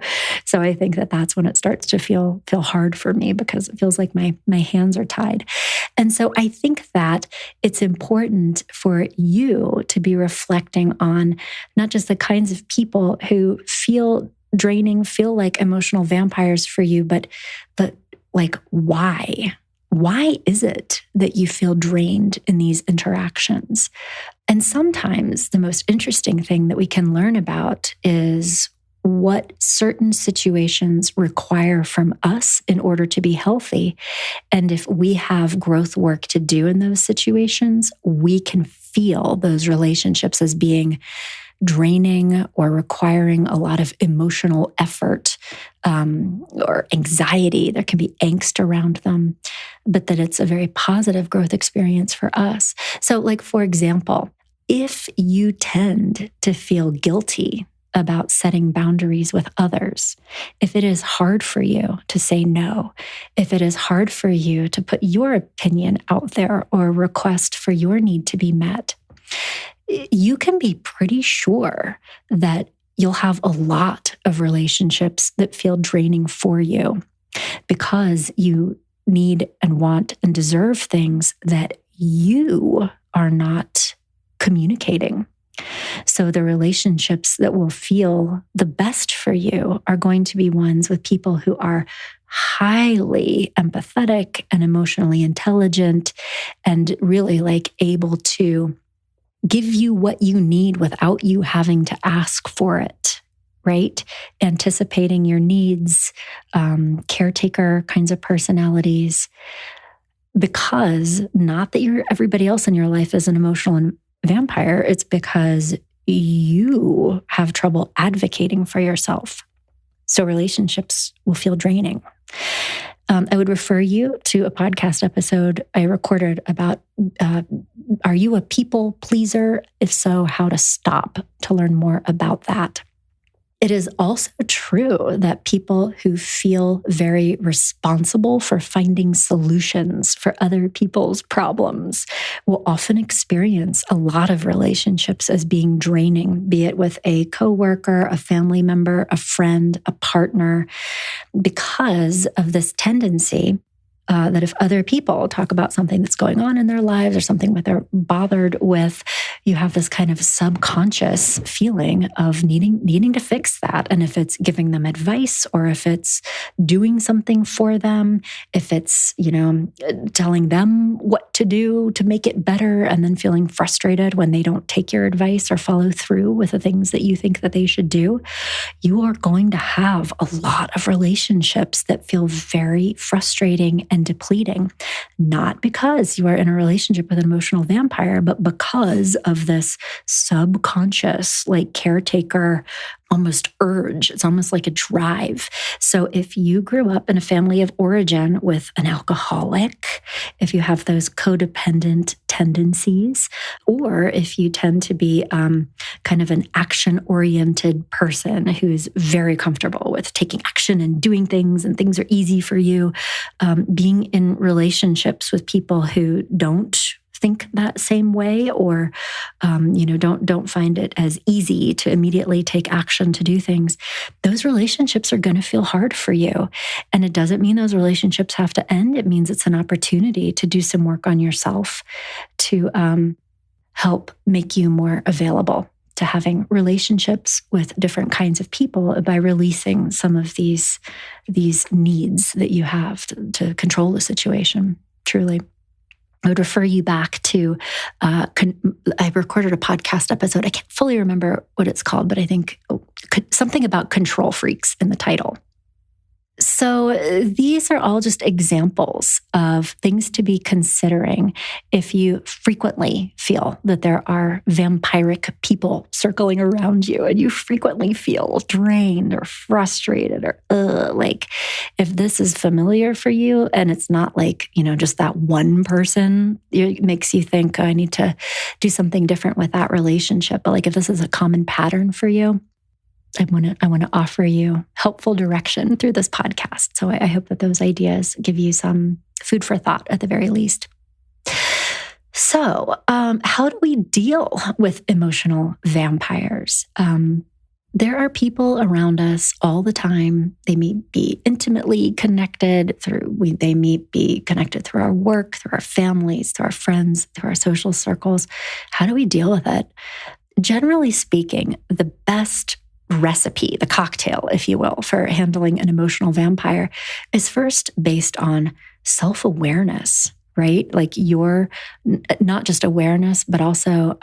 A: I think that that's when it starts to feel hard for me because it feels like my hands are tied. And so I think that it's important for you to be reflecting on not just the kinds of people who feel draining, feel like emotional vampires for you, but why? Why is it that you feel drained in these interactions? And sometimes the most interesting thing that we can learn about is what certain situations require from us in order to be healthy. And if we have growth work to do in those situations, we can feel those relationships as being draining or requiring a lot of emotional effort or anxiety. There can be angst around them, but that it's a very positive growth experience for us. So for example, if you tend to feel guilty about setting boundaries with others, if it is hard for you to say no, if it is hard for you to put your opinion out there or request for your need to be met, you can be pretty sure that you'll have a lot of relationships that feel draining for you because you need and want and deserve things that you are not communicating. So the relationships that will feel the best for you are going to be ones with people who are highly empathetic and emotionally intelligent and really like able to give you what you need without you having to ask for it, right? Anticipating your needs, caretaker kinds of personalities, because not that everybody else in your life is an emotional vampire, it's because you have trouble advocating for yourself. So relationships will feel draining. I would refer you to a podcast episode I recorded about, are you a people pleaser? If so, how to stop, to learn more about that. It is also true that people who feel very responsible for finding solutions for other people's problems will often experience a lot of relationships as being draining, be it with a coworker, a family member, a friend, a partner, because of this tendency that if other people talk about something that's going on in their lives or something that they're bothered with, you have this kind of subconscious feeling of needing to fix that. And if it's giving them advice, or if it's doing something for them, if it's, telling them what to do to make it better, and then feeling frustrated when they don't take your advice or follow through with the things that you think that they should do, you are going to have a lot of relationships that feel very frustrating and depleting, not because you are in a relationship with an emotional vampire, but because of this subconscious, like caretaker, almost urge. It's almost like a drive. So if you grew up in a family of origin with an alcoholic, if you have those codependent tendencies, or if you tend to be kind of an action-oriented person who's very comfortable with taking action and doing things, and things are easy for you, being in relationships with people who don't think that same way, or don't find it as easy to immediately take action to do things, those relationships are going to feel hard for you. And it doesn't mean those relationships have to end. It means it's an opportunity to do some work on yourself to help make you more available to having relationships with different kinds of people by releasing some of these needs that you have to control the situation, truly. I would refer you back to, I recorded a podcast episode. I can't fully remember what it's called, but I think something about control freaks in the title. So these are all just examples of things to be considering if you frequently feel that there are vampiric people circling around you, and you frequently feel drained or frustrated or like if this is familiar for you and it's not like, just that one person, it makes you think, I need to do something different with that relationship. But like if this is a common pattern for you, I want to offer you helpful direction through this podcast. So I hope that those ideas give you some food for thought at the very least. So how do we deal with emotional vampires? There are people around us all the time. They may be intimately connected they may be connected through our work, through our families, through our friends, through our social circles. How do we deal with it? Generally speaking, the best recipe, the cocktail, if you will, for handling an emotional vampire is first based on self-awareness, right? Like your, not just awareness, but also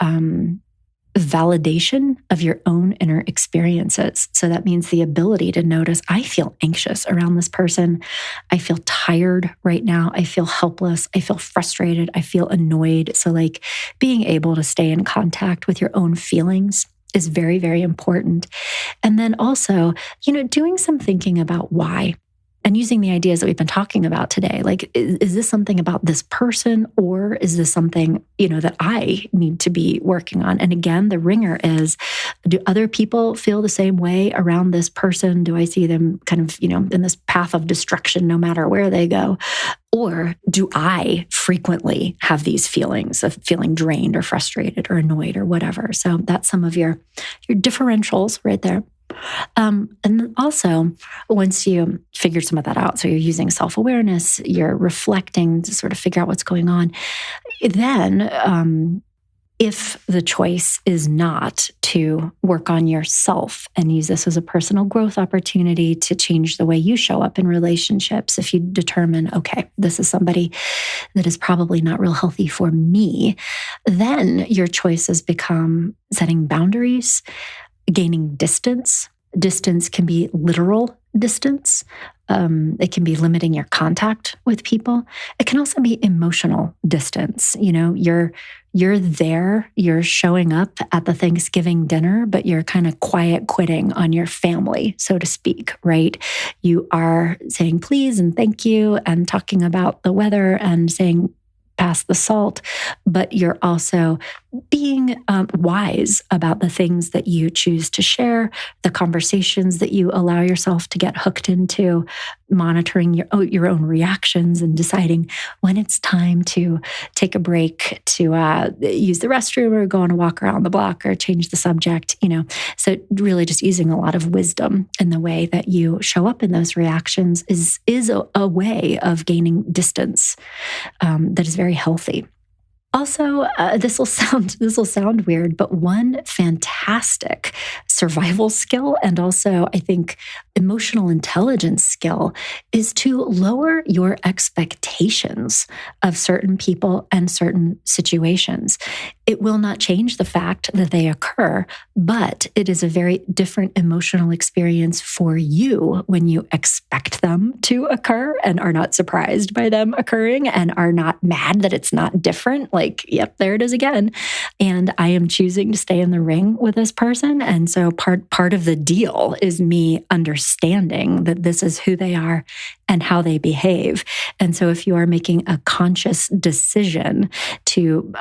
A: validation of your own inner experiences. So that means the ability to notice, I feel anxious around this person. I feel tired right now. I feel helpless. I feel frustrated. I feel annoyed. So like being able to stay in contact with your own feelings is very, very important. And then also, doing some thinking about why, and using the ideas that we've been talking about today. Like, is this something about this person, or is this something, that I need to be working on? And again, the ringer is, do other people feel the same way around this person? Do I see them kind of, in this path of destruction no matter where they go? Or do I frequently have these feelings of feeling drained or frustrated or annoyed or whatever? So that's some of your differentials right there. And then also, once you figure some of that out, so you're using self-awareness, you're reflecting to sort of figure out what's going on, then If the choice is not to work on yourself and use this as a personal growth opportunity to change the way you show up in relationships, if you determine, okay, this is somebody that is probably not real healthy for me, then your choices become setting boundaries, gaining distance. Distance can be literal distance. It can be limiting your contact with people. It can also be emotional distance. You're there, you're showing up at the Thanksgiving dinner, but you're kind of quiet quitting on your family, so to speak, right? You are saying please and thank you and talking about the weather and saying pass the salt, but you're also being wise about the things that you choose to share, the conversations that you allow yourself to get hooked into, monitoring your own reactions and deciding when it's time to take a break, to use the restroom or go on a walk around the block or change the subject, So really just using a lot of wisdom in the way that you show up in those reactions is a way of gaining distance that is very healthy. Also, this will sound weird, but one fantastic survival skill and also, I think, emotional intelligence skill is to lower your expectations of certain people and certain situations. It will not change the fact that they occur, but it is a very different emotional experience for you when you expect them to occur and are not surprised by them occurring and are not mad that it's not different. Like, yep, there it is again. And I am choosing to stay in the ring with this person. And so part of the deal is me understanding that this is who they are and how they behave. And so if you are making a conscious decision to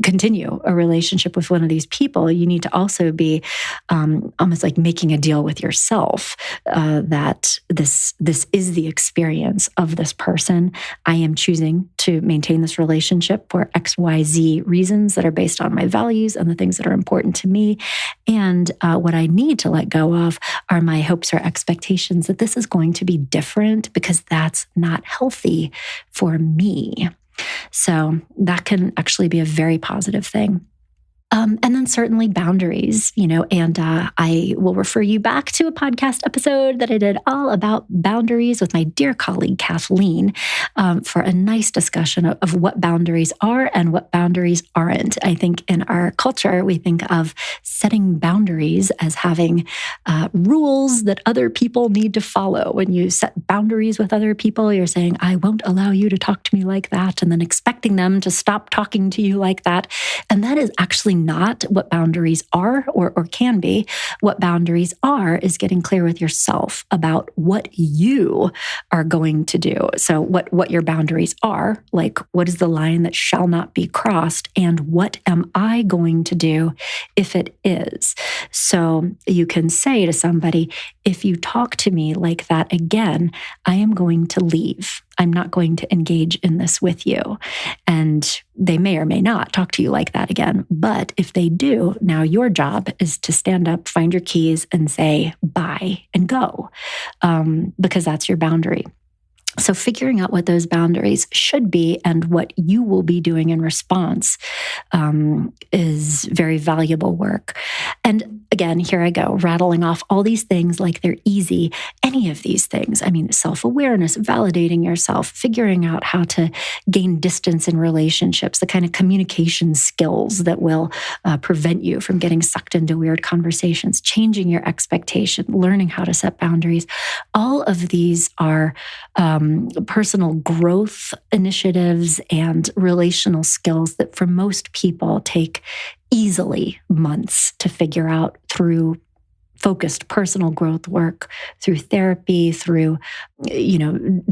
A: continue a relationship with one of these people, you need to also be almost like making a deal with yourself that this is the experience of this person. I am choosing to maintain this relationship for XYZ reasons that are based on my values and the things that are important to me. And what I need to let go of are my hopes or expectations that this is going to be different because that's not healthy for me. So that can actually be a very positive thing. And then certainly boundaries, and I will refer you back to a podcast episode that I did all about boundaries with my dear colleague, Kathleen, for a nice discussion of what boundaries are and what boundaries aren't. I think in our culture, we think of setting boundaries as having rules that other people need to follow. When you set boundaries with other people, you're saying, I won't allow you to talk to me like that, and then expecting them to stop talking to you like that. And that is actually not what boundaries are or can be. What boundaries are is getting clear with yourself about what you are going to do. So what your boundaries are, like what is the line that shall not be crossed, and what am I going to do if it is? So you can say to somebody, if you talk to me like that again, I am going to leave. I'm not going to engage in this with you. And they may or may not talk to you like that again. But if they do, now your job is to stand up, find your keys, and say bye and go, because that's your boundary. So figuring out what those boundaries should be and what you will be doing in response is very valuable work. And again, here I go, rattling off all these things like they're easy. Any of these things, self-awareness, validating yourself, figuring out how to gain distance in relationships, the kind of communication skills that will prevent you from getting sucked into weird conversations, changing your expectation, learning how to set boundaries. All of these are personal growth initiatives and relational skills that for most people take easily months to figure out through focused personal growth work, through therapy, through,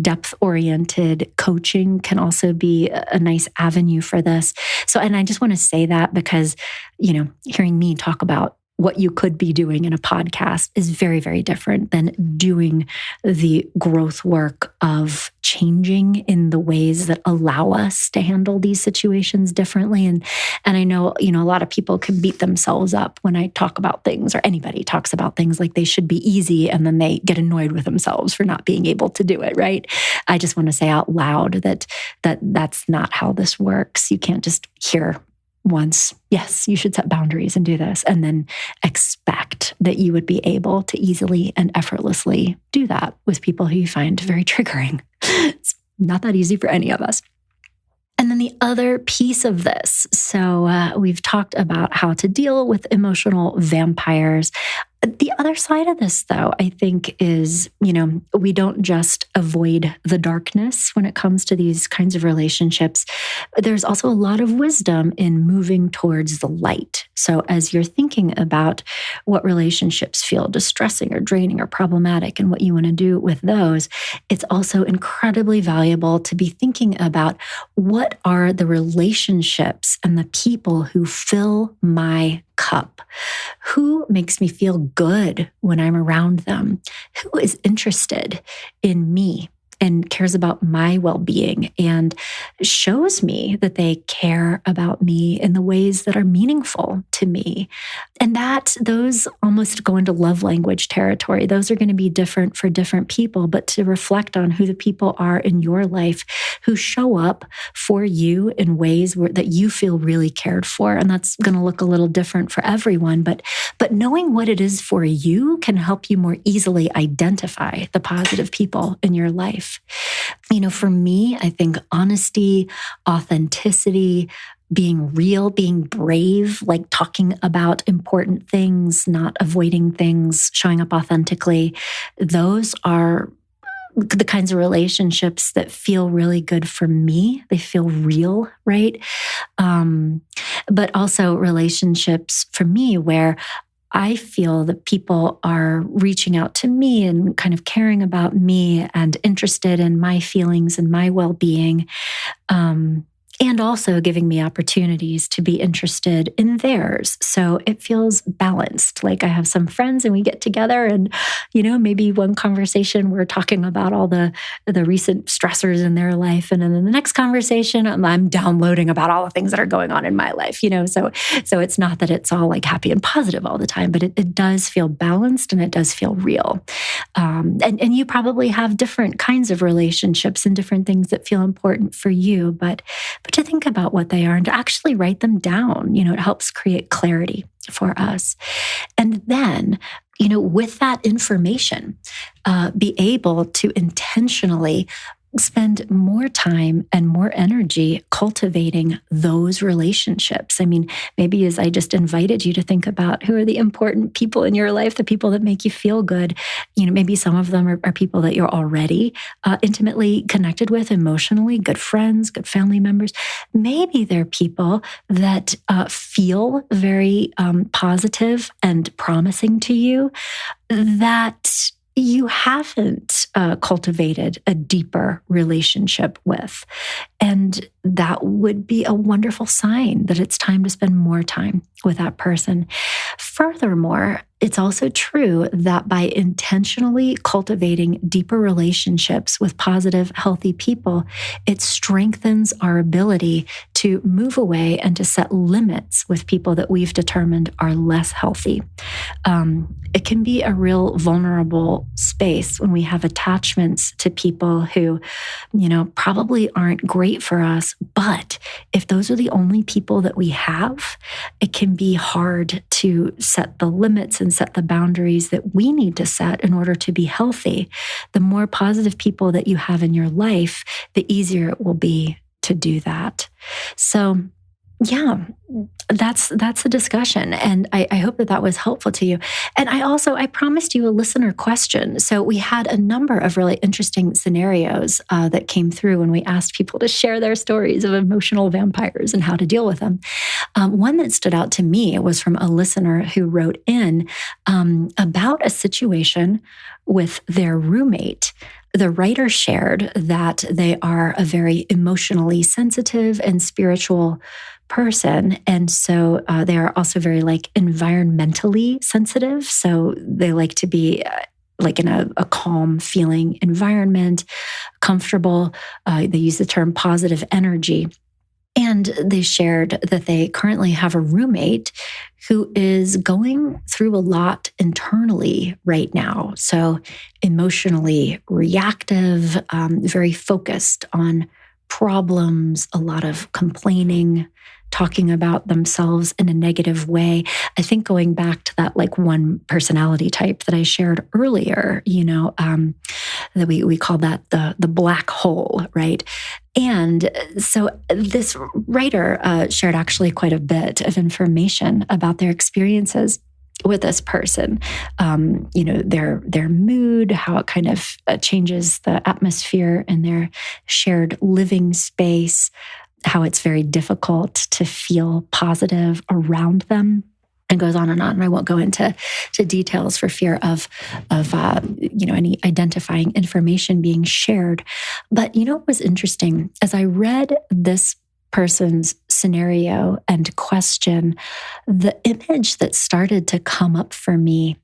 A: depth-oriented coaching can also be a nice avenue for this. So, and I just want to say that because, hearing me talk about what you could be doing in a podcast is very, very different than doing the growth work of changing in the ways that allow us to handle these situations differently. And I know, a lot of people can beat themselves up when I talk about things, or anybody talks about things like they should be easy, and then they get annoyed with themselves for not being able to do it, right? I just want to say out loud that that's not how this works. You can't just hear once, yes, you should set boundaries and do this, and then expect that you would be able to easily and effortlessly do that with people who you find very triggering. It's not that easy for any of us. And then the other piece of this, so we've talked about how to deal with emotional vampires. The other side of this, though, I think is, we don't just avoid the darkness when it comes to these kinds of relationships. There's also a lot of wisdom in moving towards the light. So as you're thinking about what relationships feel distressing or draining or problematic and what you want to do with those, it's also incredibly valuable to be thinking about what are the relationships and the people who fill my cup. Who makes me feel good when I'm around them? Who is interested in me and cares about my well-being and shows me that they care about me in the ways that are meaningful to me? And those almost go into love language territory. Those are going to be different for different people, but to reflect on who the people are in your life who show up for you in ways that you feel really cared for. And that's going to look a little different for everyone, but knowing what it is for you can help you more easily identify the positive people in your life. For me, I think honesty, authenticity, being real, being brave, like talking about important things, not avoiding things, showing up authentically, those are the kinds of relationships that feel really good for me. They feel real, right? But also relationships for me where I feel that people are reaching out to me and kind of caring about me and interested in my feelings and my well-being. And also giving me opportunities to be interested in theirs. So it feels balanced. Like I have some friends and we get together and, maybe one conversation we're talking about all the recent stressors in their life. And then in the next conversation, I'm downloading about all the things that are going on in my life, So it's not that it's all like happy and positive all the time, but it does feel balanced and it does feel real. And you probably have different kinds of relationships and different things that feel important for you, but to think about what they are and to actually write them down, it helps create clarity for us. And then, with that information, be able to intentionally spend more time and more energy cultivating those relationships. I mean, maybe as I just invited you to think about who are the important people in your life, the people that make you feel good. Maybe some of them are people that you're already intimately connected with emotionally, good friends, good family members. Maybe they're people that feel very positive and promising to you that you haven't cultivated a deeper relationship with. And that would be a wonderful sign that it's time to spend more time with that person. Furthermore, it's also true that by intentionally cultivating deeper relationships with positive, healthy people, it strengthens our ability to move away and to set limits with people that we've determined are less healthy. It can be a real vulnerable space when we have attachments to people who, probably aren't great for us. But if those are the only people that we have, it can be hard to set the limits and set the boundaries that we need to set in order to be healthy. The more positive people that you have in your life, the easier it will be to do that. So yeah, that's a discussion. And I hope that was helpful to you. And I promised you a listener question. So we had a number of really interesting scenarios that came through when we asked people to share their stories of emotional vampires and how to deal with them. One that stood out to me was from a listener who wrote in about a situation with their roommate. The writer shared that they are a very emotionally sensitive and spiritual person. And so they are also very environmentally sensitive. So they like to be in a calm feeling environment, comfortable. They use the term positive energy. And they shared that they currently have a roommate who is going through a lot internally right now. So emotionally reactive, very focused on problems, a lot of complaining, talking about themselves in a negative way. I think going back to that like one personality type that I shared earlier, that we call that the black hole, right? And so this writer shared actually quite a bit of information about their experiences with this person, their mood, how it kind of changes the atmosphere in their shared living space, how it's very difficult to feel positive around them, and goes on. And I won't go into details for fear of any identifying information being shared. But what was interesting as I read this person's scenario and question, the image that started to come up for me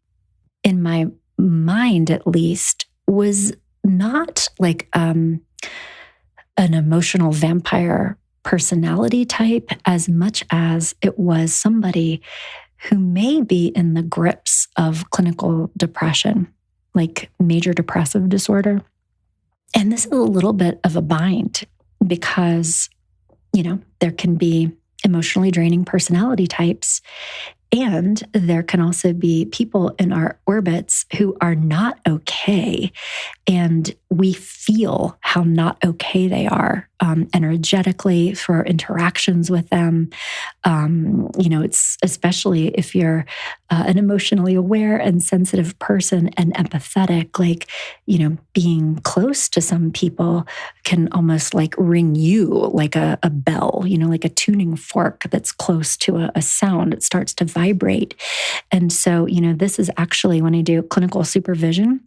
A: in my mind, at least, was not like an emotional vampire personality type as much as it was somebody who may be in the grips of clinical depression, like major depressive disorder. And this is a little bit of a bind because there can be emotionally draining personality types, and there can also be people in our orbits who are not okay. And we feel how not okay they are energetically through our interactions with them. It's especially if you're an emotionally aware and sensitive person and empathetic, being close to some people can almost like ring you like a bell, like a tuning fork that's close to a sound. It starts to vibrate. And so, this is actually when I do clinical supervision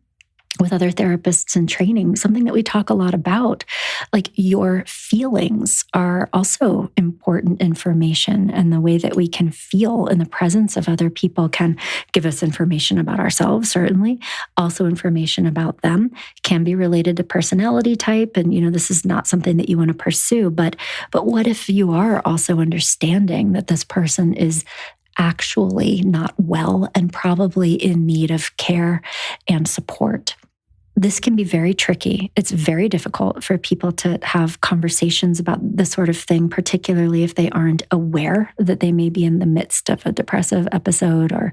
A: with other therapists in training, something that we talk a lot about. Like, your feelings are also important information, and the way that we can feel in the presence of other people can give us information about ourselves, certainly. Also information about them can be related to personality type. And, this is not something that you want to pursue, but what if you are also understanding that this person is actually not well and probably in need of care and support? This can be very tricky. It's very difficult for people to have conversations about this sort of thing, particularly if they aren't aware that they may be in the midst of a depressive episode or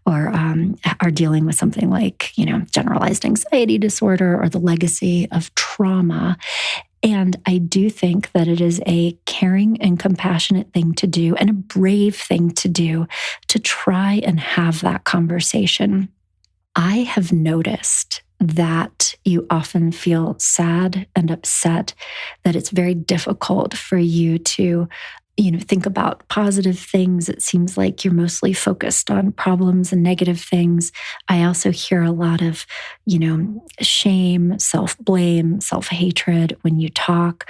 A: are dealing with something like, generalized anxiety disorder or the legacy of trauma. And I do think that it is a caring and compassionate thing to do and a brave thing to do to try and have that conversation. I have noticed that you often feel sad and upset, that it's very difficult for you to, think about positive things. It seems like you're mostly focused on problems and negative things. I also hear a lot of, shame, self-blame, self-hatred when you talk.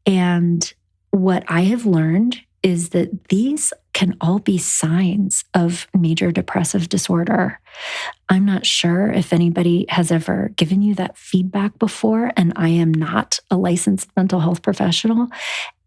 A: And what I have learned is that these can all be signs of major depressive disorder. I'm not sure if anybody has ever given you that feedback before, and I am not a licensed mental health professional.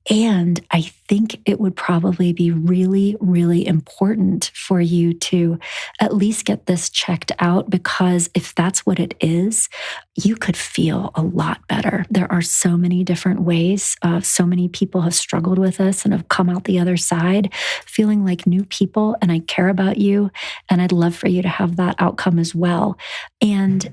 A: And I think it would probably be really, really important for you to at least get this checked out, because if that's what it is, you could feel a lot better. There are so many different ways. So many people have struggled with this and have come out the other side feeling like new people, and I care about you, and I'd love for you to have that outcome as well. And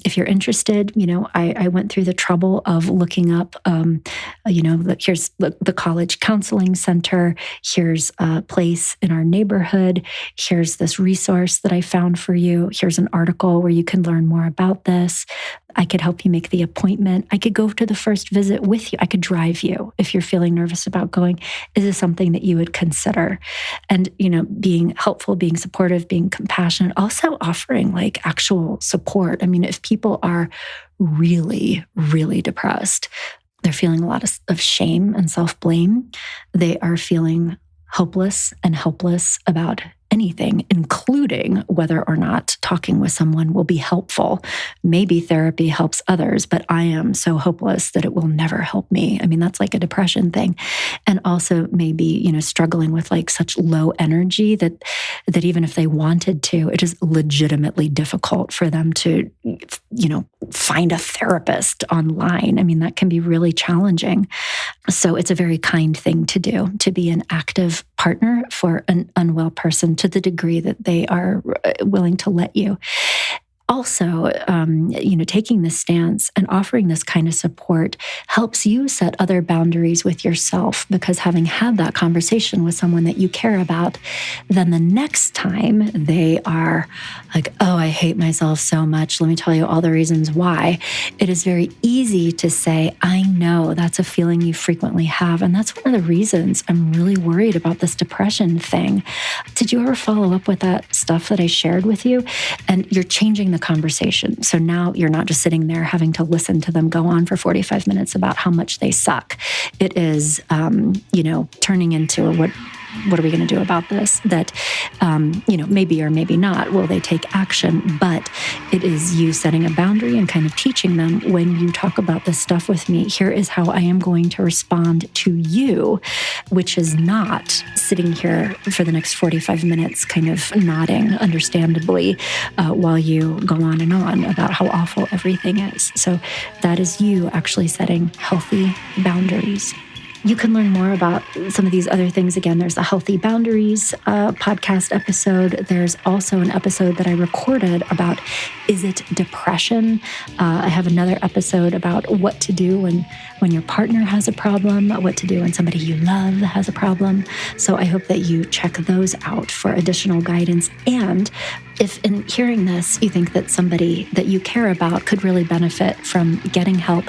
A: if you're interested, I went through the trouble of looking up, here's the college counseling center. Here's a place in our neighborhood. Here's this resource that I found for you. Here's an article where you can learn more about this. I could help you make the appointment. I could go to the first visit with you. I could drive you if you're feeling nervous about going. Is this something that you would consider? And, being helpful, being supportive, being compassionate, also offering like actual support. I mean, if people are really, really depressed, they're feeling a lot of shame and self-blame. They are feeling hopeless and helpless about anything, including whether or not talking with someone will be helpful. Maybe therapy helps others, but I am so hopeless that it will never help me. I mean, that's like a depression thing. And also maybe, struggling with like such low energy that even if they wanted to, it is legitimately difficult for them to, find a therapist online. I mean, that can be really challenging. So it's a very kind thing to do, to be an active partner for an unwell person to the degree that they are willing to let you. Also, taking this stance and offering this kind of support helps you set other boundaries with yourself, because having had that conversation with someone that you care about, then the next time they are like, oh, I hate myself so much, let me tell you all the reasons why. It is very easy to say, I know that's a feeling you frequently have. And that's one of the reasons I'm really worried about this depression thing. Did you ever follow up with that stuff that I shared with you? And you're changing the conversation. So now you're not just sitting there having to listen to them go on for 45 minutes about how much they suck. It is, turning into what are we going to do about this? That, maybe or maybe not, will they take action? But it is you setting a boundary and kind of teaching them, when you talk about this stuff with me, here is how I am going to respond to you, which is not sitting here for the next 45 minutes kind of nodding, understandably, while you go on and on about how awful everything is. So that is you actually setting healthy boundaries. You can learn more about some of these other things. Again, there's the Healthy Boundaries podcast episode. There's also an episode that I recorded about, is it depression? I have another episode about what to do when your partner has a problem, what to do when somebody you love has a problem. So I hope that you check those out for additional guidance. And if in hearing this, you think that somebody that you care about could really benefit from getting help,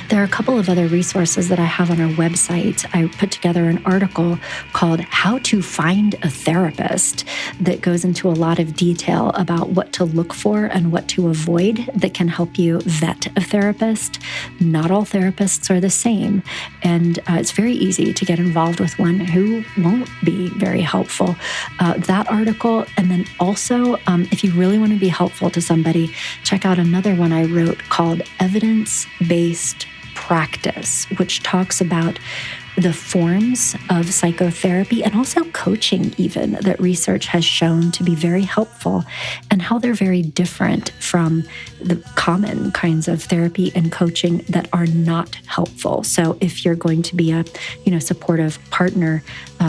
A: there are a couple of other resources that I have on our website. I put together an article called How to Find a Therapist that goes into a lot of detail about what to look for and what to avoid that can help you vet a therapist. Not all therapists are the same, and it's very easy to get involved with one who won't be very helpful. That article, and then also, if you really want to be helpful to somebody, check out another one I wrote called Evidence-Based Practice, which talks about the forms of psychotherapy and also coaching even that research has shown to be very helpful, and how they're very different from the common kinds of therapy and coaching that are not helpful. So if you're going to be a, supportive partner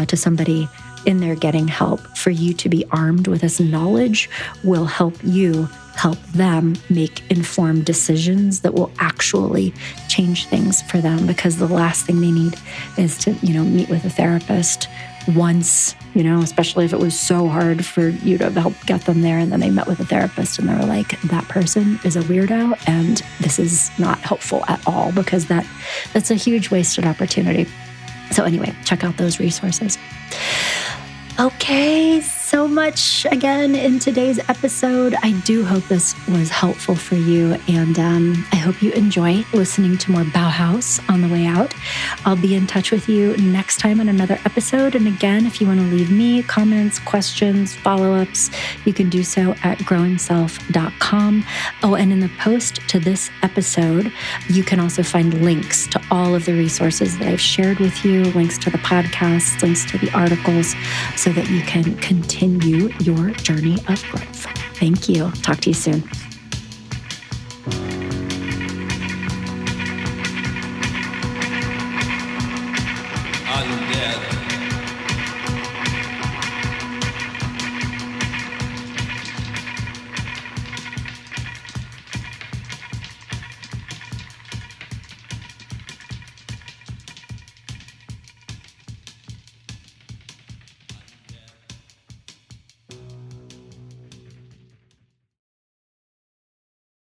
A: to somebody in there getting help, for you to be armed with this knowledge will help you help them make informed decisions that will actually change things for them, because the last thing they need is to, meet with a therapist once, especially if it was so hard for you to help get them there, and then they met with a therapist and they were like, that person is a weirdo and this is not helpful at all, because that's a huge wasted opportunity. So anyway, check out those resources. Okay, so much again in today's episode. I do hope this was helpful for you, and I hope you enjoy listening to more Bauhaus on the way out. I'll be in touch with you next time on another episode. And again, if you want to leave me comments, questions, follow-ups, you can do so at growingself.com. Oh, and in the post to this episode, you can also find links to all of the resources that I've shared with you, links to the podcasts, links to the articles, so that you can continue your journey of growth. Thank you. Talk to you soon.